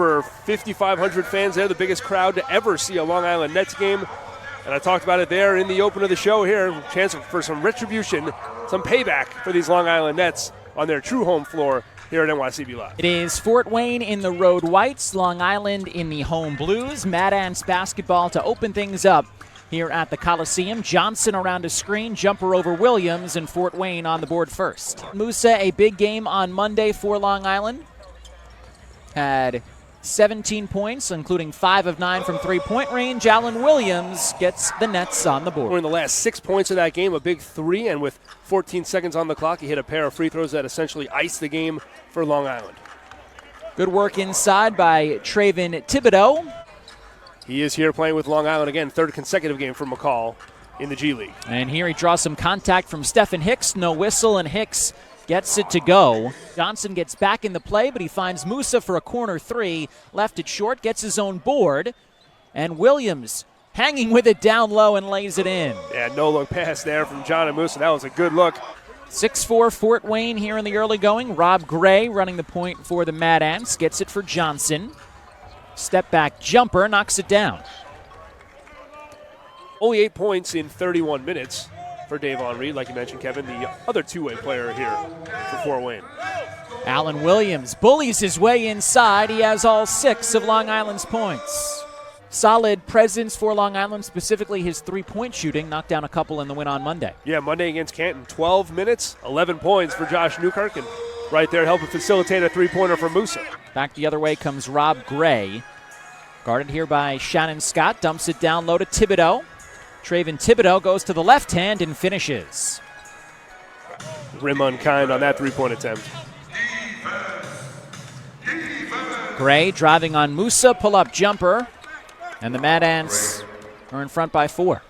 over 5,500 fans there, the biggest crowd to ever see a Long Island Nets game. And I talked about it there in the open of the show here. Chance for some retribution, some payback for these Long Island Nets on their true home floor here at NYCB Live. It is Fort Wayne in the road whites, Long Island in the home blues. Mad Ants basketball to open things up here at the Coliseum. Johnson around a screen, jumper over Williams, and Fort Wayne on the board first. Musa, a big game on Monday for Long Island. Had 17 points, including 5 of 9 from three-point range. Alan Williams gets the Nets on the board. In the last 6 points of that game, a big three, and with 14 seconds on the clock, he hit a pair of free throws that essentially iced the game for Long Island. Good work inside by Traven Thibodeau. He is here playing with Long Island again, third consecutive game for McCall in the G League. And here he draws some contact from Stephen Hicks, no whistle, and Hicks gets it to go. Johnson gets back in the play, but he finds Musa for a corner three. Left it short, gets his own board. And Williams hanging with it down low and lays it in. Yeah, no-look pass there from John and Musa. That was a good look. 6-4 Fort Wayne here in the early going. Rob Gray running the point for the Mad Ants. Gets it for Johnson. Step back jumper, knocks it down. Only 8 points in 31 minutes. For Davon Reed, like you mentioned, Kevin, the other two-way player here for Fort Wayne. Alan Williams bullies his way inside. He has all 6 of Long Island's points. Solid presence for Long Island, specifically his three-point shooting. Knocked down a couple in the win on Monday. Yeah, Monday against Canton, 12 minutes, 11 points for Josh Newkirk, and right there helping facilitate a three-pointer for Musa. Back the other way comes Rob Gray. Guarded here by Shannon Scott, dumps it down low to Thibodeau. Traven Thibodeau goes to the left hand and finishes. Rim unkind on that three-point attempt. Gray driving on Musa, pull-up jumper. And the Mad Ants are in front by 4.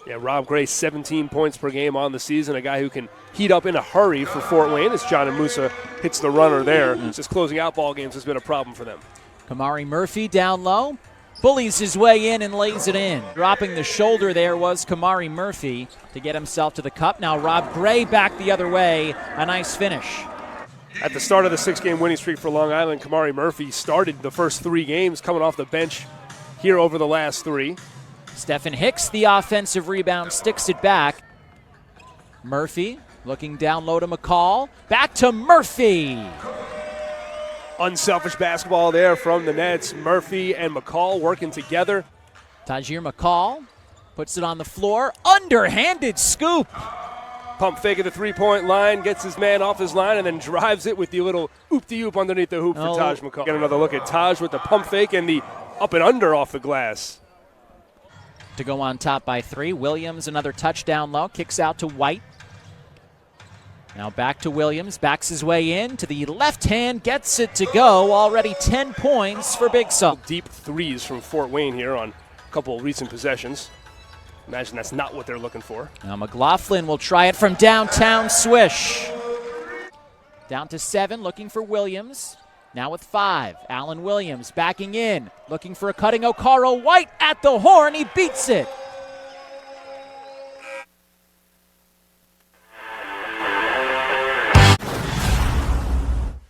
Yeah, Rob Gray, 17 points per game on the season. A guy who can heat up in a hurry for Fort Wayne as John and Musa hits the runner there. Just closing out ball games has been a problem for them. Kamari Murphy down low. Bullies his way in and lays it in. Dropping the shoulder there was Kamari Murphy to get himself to the cup. Now Rob Gray back the other way. A nice finish. At the start of the 6-game winning streak for Long Island, Kamari Murphy started the first 3 games coming off the bench here over the last 3. Stephen Hicks, the offensive rebound, sticks it back. Murphy looking down low to McCall. Back to Murphy. Unselfish basketball there from the Nets. Murphy and McCall working together. Tajir McCall puts it on the floor. Underhanded scoop. Pump fake at the three-point line, gets his man off his line, and then drives it with the little oop-de-oop underneath the hoop for Taj McCall. Get another look at Taj with the pump fake and the up and under off the glass. To go on top by 3. Williams, another touchdown low, kicks out to White. Now back to Williams, backs his way in to the left hand, gets it to go. Already 10 points for Big Salt. Deep threes from Fort Wayne here on a couple of recent possessions. Imagine that's not what they're looking for. Now McLaughlin will try it from downtown, swish. Down to 7, looking for Williams. Now with 5, Alan Williams backing in, looking for a cutting Okaro. White at the horn, he beats it.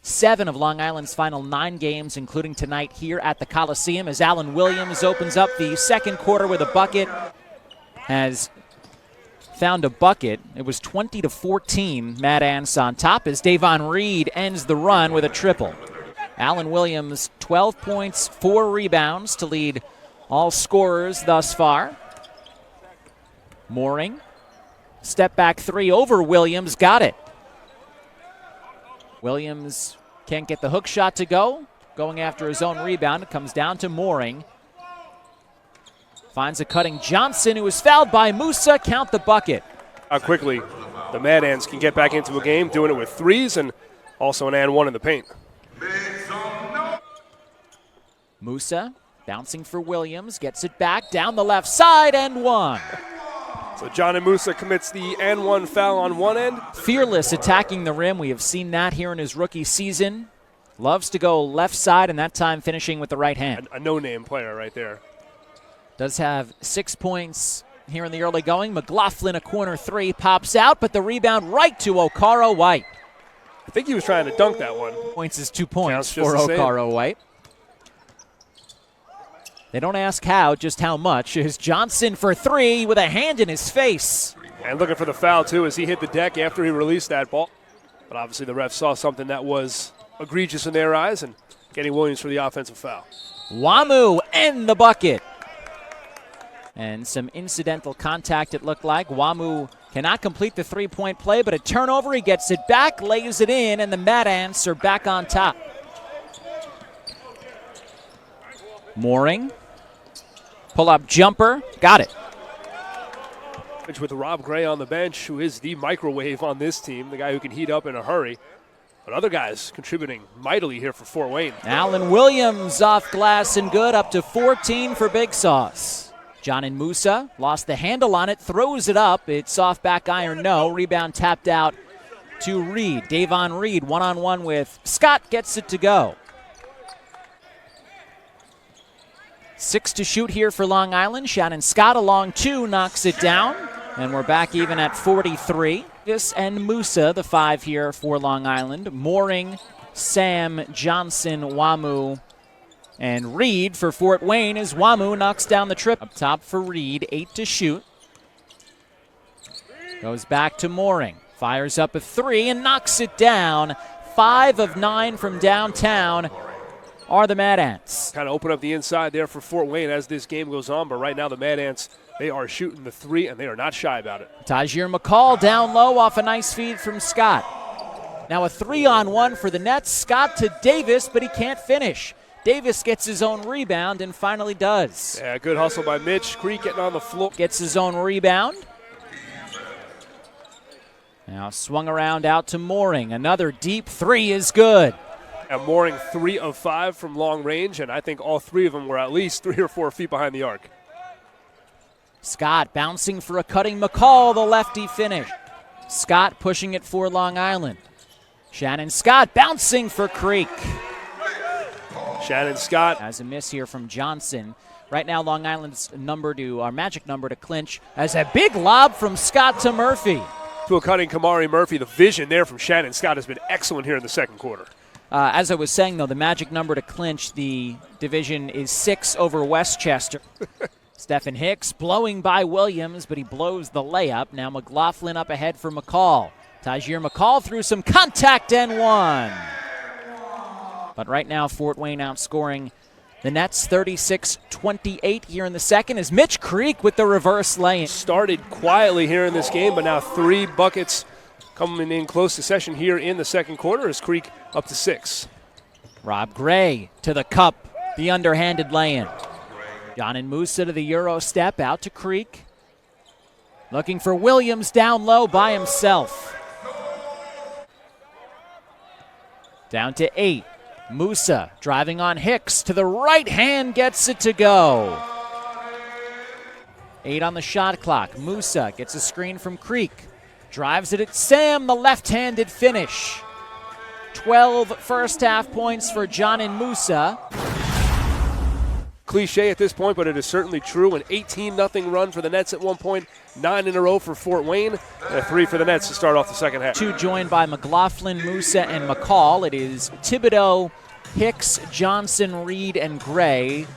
Seven of Long Island's final 9 games, including tonight here at the Coliseum, as Alan Williams opens up the second quarter with a bucket. Has found a bucket. It was 20-14, Mad Ants on top as Davon Reed ends the run with a triple. Alan Williams, 12 points, 4 rebounds to lead all scorers thus far. Mooring, step back 3 over Williams, got it. Williams can't get the hook shot to go. Going after his own rebound, it comes down to Mooring. Finds a cutting Johnson, who is fouled by Musa. Count the bucket. How quickly the Mad Ants can get back into a game, doing it with threes and also an and one in the paint. Musa bouncing for Williams, gets it back down the left side and one. So John and Musa commits the and one foul on one end. Fearless attacking the rim. We have seen that here in his rookie season. Loves to go left side, and that time finishing with the right hand. A no-name player right there. Does have 6 points here in the early going. McLaughlin, a corner 3, pops out, but the rebound right to Okaro White. I think he was trying to dunk that one. Points is 2 points Counts just for the same. Okaro White. They don't ask how, just how much. Is Johnson for three with a hand in his face. And looking for the foul, too, as he hit the deck after he released that ball. But obviously the ref saw something that was egregious in their eyes, and getting Williams for the offensive foul. WAMU in the bucket. And some incidental contact, it looked like. WAMU cannot complete the three-point play, but a turnover, he gets it back, lays it in, and the Mad Ants are back on top. Mooring. Pull-up jumper. Got it. With Rob Gray on the bench, who is the microwave on this team, the guy who can heat up in a hurry. But other guys contributing mightily here for Fort Wayne. Alan Williams off glass and good, up to 14 for Big Sauce. John and Musa lost the handle on it, throws it up. It's off back iron, no. Rebound tapped out to Reed. Davon Reed one-on-one with Scott, gets it to go. 6 to shoot here for Long Island. Shannon Scott along 2, knocks it down. And we're back even at 43. This and Musa, the 5 here for Long Island. Mooring, Sam, Johnson, WAMU, and Reed for Fort Wayne as WAMU knocks down the trip. Up top for Reed, 8 to shoot. Goes back to Mooring. Fires up a 3 and knocks it down. 5 of 9 from downtown are the Mad Ants. Kind of open up the inside there for Fort Wayne as this game goes on, but right now the Mad Ants, they are shooting the 3, and they are not shy about it. Payeer McCall down low off a nice feed from Scott. Now a 3-on-1 for the Nets. Scott to Davis, but he can't finish. Davis gets his own rebound and finally does. Yeah, good hustle by Mitch. Creek getting on the floor. Gets his own rebound. Now swung around out to Mooring. Another deep 3 is good. And Mooring 3 of 5 from long range, and I think all 3 of them were at least 3 or 4 feet behind the arc. Scott bouncing for a cutting McCall, the lefty finish. Scott pushing it for Long Island. Shannon Scott bouncing for Creek. Shannon Scott has a miss here from Johnson. Right now Long Island's magic number to clinch as a big lob from Scott to Murphy. To a cutting Kamari Murphy. The vision there from Shannon Scott has been excellent here in the second quarter. As I was saying, though, the magic number to clinch the division is 6 over Westchester. Stephen Hicks blowing by Williams, but he blows the layup. Now McLaughlin up ahead for McCall. Payeer McCall through some contact and one. But right now Fort Wayne outscoring the Nets 36-28 here in the second as Mitch Creek with the reverse lay-in. Started quietly here in this game, but now 3 buckets coming in close succession here in the second quarter as Creek up to 6. Rob Gray to the cup, the underhanded lay-in. John and Musa to the Euro step, out to Creek. Looking for Williams down low by himself. Down to 8. Musa driving on Hicks to the right hand, gets it to go. 8 on the shot clock. Musa gets a screen from Creek. Drives it at Sam, the left-handed finish. 12 first-half points for John and Musa. Cliche at this point, but it is certainly true. An 18-0 run for the Nets at one point, 9 in a row for Fort Wayne, and a 3 for the Nets to start off the second half. 2 joined by McLaughlin, Musa, and McCall. It is Thibodeau, Hicks, Johnson, Reed, and Gray.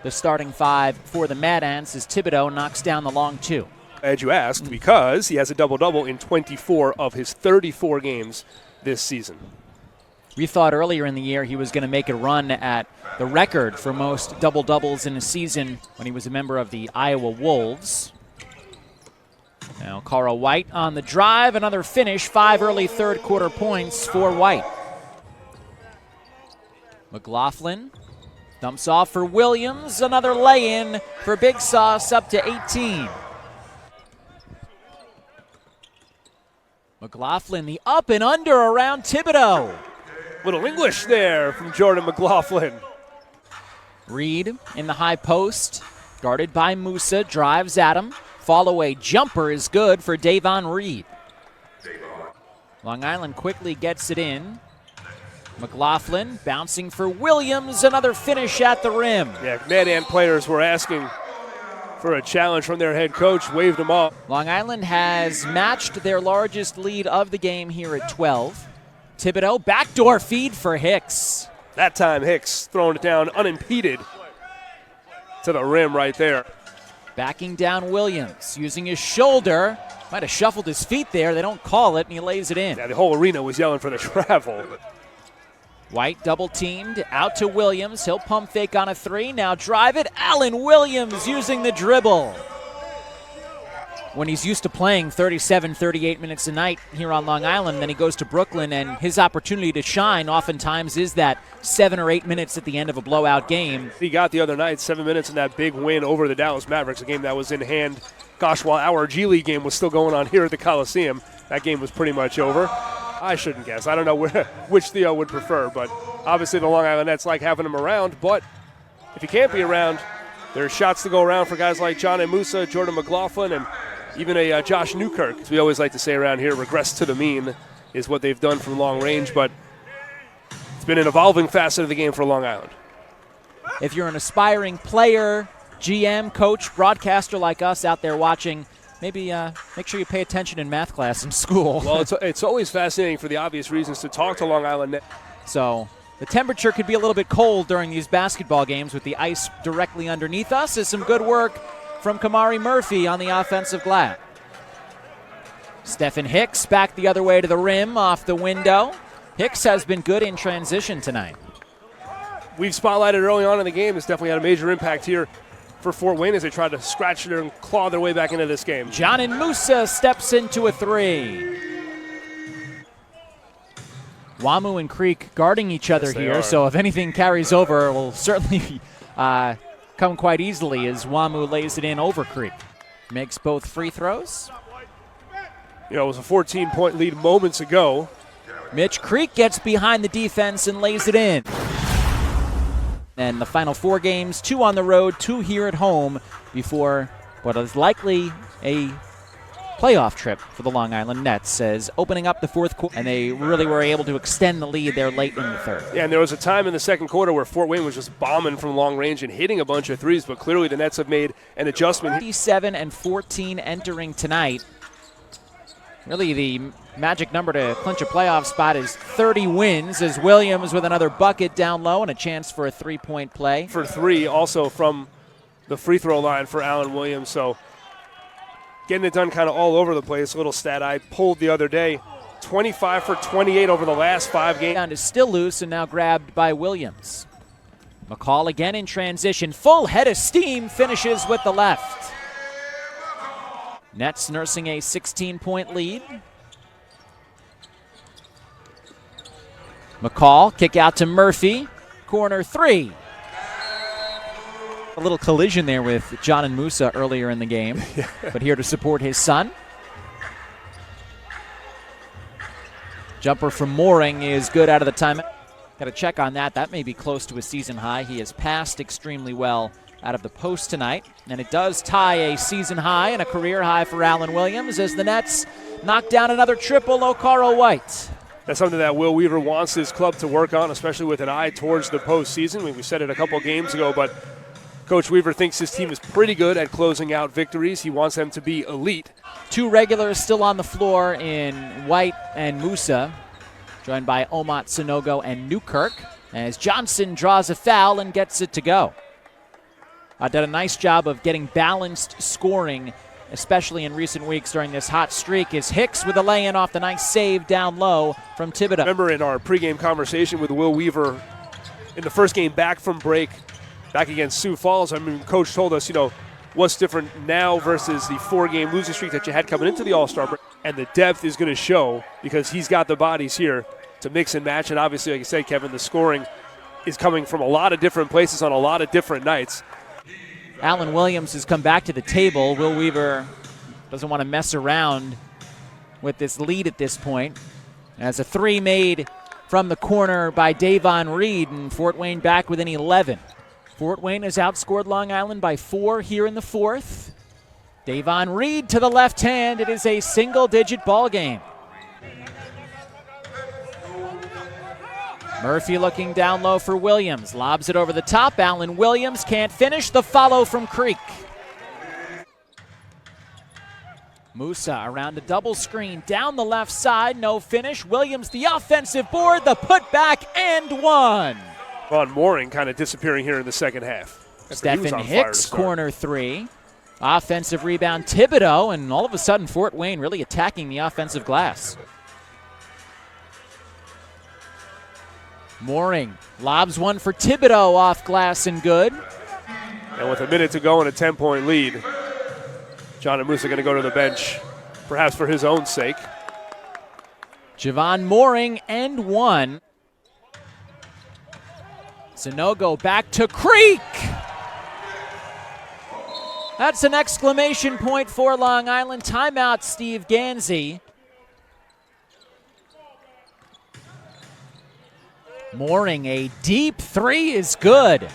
The starting 5 for the Mad Ants as Thibodeau knocks down the long 2. As you asked, because he has a double-double in 24 of his 34 games this season. We thought earlier in the year he was going to make a run at the record for most double-doubles in a season when he was a member of the Iowa Wolves. Now Carl White on the drive, another finish, 5 early third quarter points for White. McLaughlin dumps off for Williams, another lay-in for Big Sauce up to 18. McLaughlin, the up and under around Thibodeau. Little English there from Jordan McLaughlin. Reed in the high post, guarded by Musa, drives at him. Fall-away jumper is good for Davon Reed. Long Island quickly gets it in. McLaughlin bouncing for Williams, another finish at the rim. Yeah, Mad Ant players were asking for a challenge from their head coach, waved them off. Long Island has matched their largest lead of the game here at 12. Thibodeau, backdoor feed for Hicks. That time Hicks throwing it down unimpeded to the rim right there. Backing down Williams, using his shoulder. Might have shuffled his feet there. They don't call it, and he lays it in. Yeah, the whole arena was yelling for the travel. White double teamed, out to Williams. He'll pump fake on a three. Now drive it. Allen Williams using the dribble. When he's used to playing 37, 38 minutes a night here on Long Island, then he goes to Brooklyn, and his opportunity to shine oftentimes is that 7 or 8 minutes at the end of a blowout game. He got the other night, 7 minutes in that big win over the Dallas Mavericks, a game that was in hand. Gosh, while our G League game was still going on here at the Coliseum, that game was pretty much over. I shouldn't guess. I don't know which Theo would prefer, but obviously the Long Island Nets like having him around. But if he can't be around, there's shots to go around for guys like John and Musa, Jordan McLaughlin, and even a Josh Newkirk. As we always like to say around here, regress to the mean is what they've done from long range, but it's been an evolving facet of the game for Long Island. If you're an aspiring player, GM, coach, broadcaster like us out there watching, maybe make sure you pay attention in math class in school. Well, it's always fascinating for the obvious reasons to talk to Long Island Net. So the temperature could be a little bit cold during these basketball games with the ice directly underneath us. Is some good work from Kamari Murphy on the offensive glass. Stephen Hicks back the other way to the rim off the window. Hicks has been good in transition tonight. We've spotlighted early on in the game. It's definitely had a major impact here for Fort Wayne as they tried to scratch it and claw their way back into this game. John and Musa steps into a three. Wamu and Creek guarding each other here, so if anything carries over, it will certainly come quite easily as Wamu lays it in over Creek. Makes both free throws. You know, it was a 14-point lead moments ago. Mitch Creek gets behind the defense and lays it in. And the final 4 games, 2 on the road, 2 here at home before what is likely a playoff trip for the Long Island Nets, as opening up the fourth quarter, and they really were able to extend the lead there late in the third. Yeah, and there was a time in the second quarter where Fort Wayne was just bombing from long range and hitting a bunch of threes, but clearly the Nets have made an adjustment. 37 and 14 entering tonight. Really the magic number to clinch a playoff spot is 30 wins, as Williams with another bucket down low and a chance for a three-point play. For 3 also from the free throw line for Allen Williams, so getting it done kind of all over the place. A little stat I pulled the other day, 25 for 28 over the last 5 games. Is still loose and now grabbed by Williams. McCall again in transition. Full head of steam, finishes with the left. Nets nursing a 16-point lead. McCall, kick out to Murphy. Corner 3. A little collision there with John and Musa earlier in the game, but here to support his son. Jumper from Mooring is good out of the time. Got to check on that. That may be close to a season high. He has passed extremely well out of the post tonight, and it does tie a season high and a career high for Allen Williams as the Nets knock down another triple. Okaro White. That's something that Will Weaver wants his club to work on, especially with an eye towards the postseason. We said it a couple games ago, but Coach Weaver thinks his team is pretty good at closing out victories. He wants them to be elite. 2 regulars still on the floor in White and Musa, joined by Omat Sonogo and Newkirk, as Johnson draws a foul and gets it to go. Did a nice job of getting balanced scoring, especially in recent weeks during this hot streak, is Hicks with a lay-in off the nice save down low from Thibodeau. Remember in our pregame conversation with Will Weaver in the first game back from break, back against Sioux Falls, I mean, Coach told us, you know, what's different now versus the 4-game losing streak that you had coming into the All-Star break. And the depth is going to show because he's got the bodies here to mix and match. And obviously, like you said, Kevin, the scoring is coming from a lot of different places on a lot of different nights. Allen Williams has come back to the table. Will Weaver doesn't want to mess around with this lead at this point. As a 3 made from the corner by Davon Reed, and Fort Wayne back within 11. Fort Wayne has outscored Long Island by 4 here in the fourth. Davon Reed to the left hand. It is a single-digit ball game. Murphy looking down low for Williams. Lobs it over the top. Allen Williams can't finish. The follow from Creek. Musa around a double screen down the left side, no finish. Williams the offensive board, the putback, and one. Von Mooring kind of disappearing here in the second half. Stephen Hicks, corner three. Offensive rebound, Thibodeau, and all of a sudden Fort Wayne really attacking the offensive glass. Mooring lobs one for Thibodeau off glass and good. And with a minute to go and a 10-point lead, John and Musa going to go to the bench, perhaps for his own sake. Javon Mooring and one. Sanogo back to Creek. That's an exclamation point for Long Island. Timeout, Steve Gansey. Mooring, a deep three is good.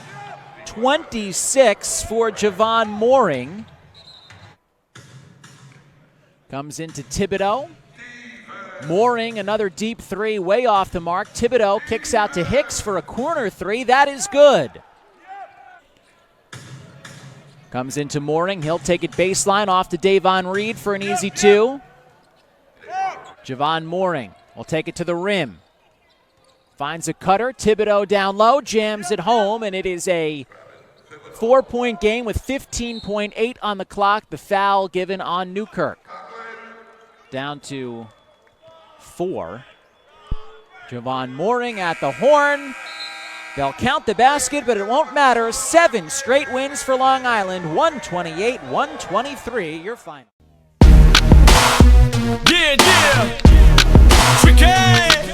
26 for Javon Mooring. Comes into Thibodeau. Mooring, another deep three, way off the mark. Thibodeau kicks out to Hicks for a corner three. That is good. Comes into Mooring. He'll take it baseline off to Davon Reed for an easy two. Javon Mooring will take it to the rim. Finds a cutter. Thibodeau down low, jams it home, and it is a 4-point game with 15.8 on the clock. The foul given on Newkirk. Down to 4. Javon Mooring at the horn. They'll count the basket, but it won't matter. 7 straight wins for Long Island. 128-123, your final. Yeah, yeah. Tricky.